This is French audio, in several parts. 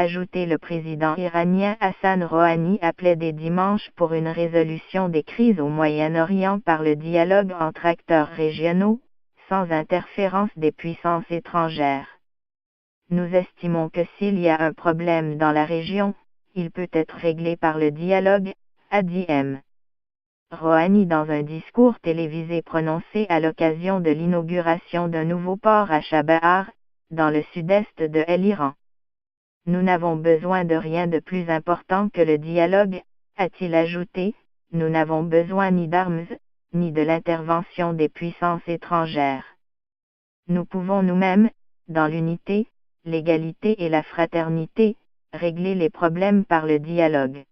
ajouté le président iranien Hassan Rouhani a plaidé dimanche pour une résolution des crises au Moyen-Orient par le dialogue entre acteurs régionaux, sans interférence des puissances étrangères. Nous estimons que s'il y a un problème dans la région, il peut être réglé par le dialogue, a dit M. Rouhani dans un discours télévisé prononcé à l'occasion de l'inauguration d'un nouveau port à Chabahar, dans le sud-est de l'Iran. Nous n'avons besoin de rien de plus important que le dialogue, a-t-il ajouté, nous n'avons besoin ni d'armes, ni de l'intervention des puissances étrangères. Nous pouvons nous-mêmes, dans l'unité, l'égalité et la fraternité, régler les problèmes par le dialogue.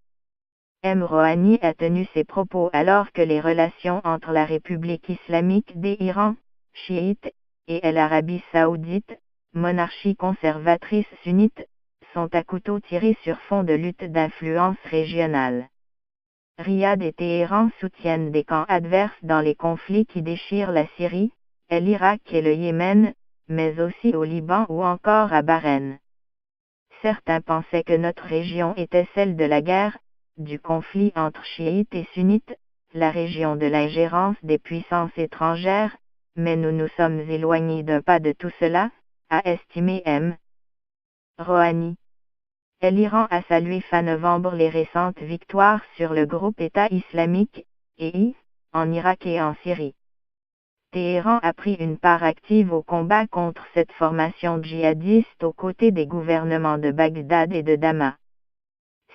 M. Rouhani a tenu ces propos alors que les relations entre la République islamique d'Iran, chiite, et l'Arabie saoudite, monarchie conservatrice sunnite, sont à couteau tiré sur fond de lutte d'influence régionale. Riyad et Téhéran soutiennent des camps adverses dans les conflits qui déchirent la Syrie, l'Irak et le Yémen, mais aussi au Liban ou encore à Bahreïn. Certains pensaient que notre région était celle de la guerre, du conflit entre chiites et sunnites, la région de l'ingérence des puissances étrangères, mais nous nous sommes éloignés d'un pas de tout cela, a estimé M. Rouhani. L'Iran a salué fin novembre les récentes victoires sur le groupe État islamique, EI, en Irak et en Syrie. Téhéran a pris une part active au combat contre cette formation djihadiste aux côtés des gouvernements de Bagdad et de Damas.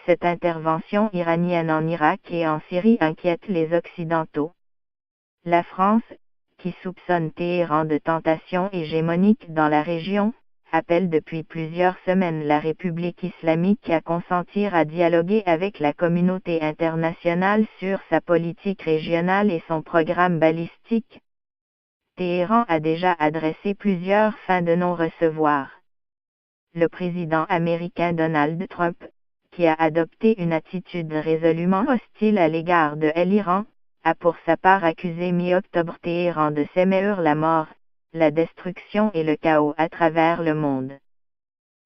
Cette intervention iranienne en Irak et en Syrie inquiète les Occidentaux. La France, qui soupçonne Téhéran de tentation hégémonique dans la région, appelle depuis plusieurs semaines la République islamique à consentir à dialoguer avec la communauté internationale sur sa politique régionale et son programme balistique. Téhéran a déjà adressé plusieurs fins de non-recevoir. Le président américain Donald Trump, qui a adopté une attitude résolument hostile à l'égard de l'Iran, a pour sa part accusé mi-octobre Téhéran de s'émeur la mort, la destruction et le chaos à travers le monde.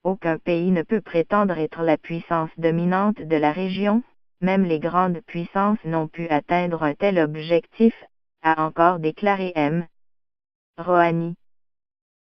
Aucun pays ne peut prétendre être la puissance dominante de la région, même les grandes puissances n'ont pu atteindre un tel objectif, a encore déclaré M. Rouhani.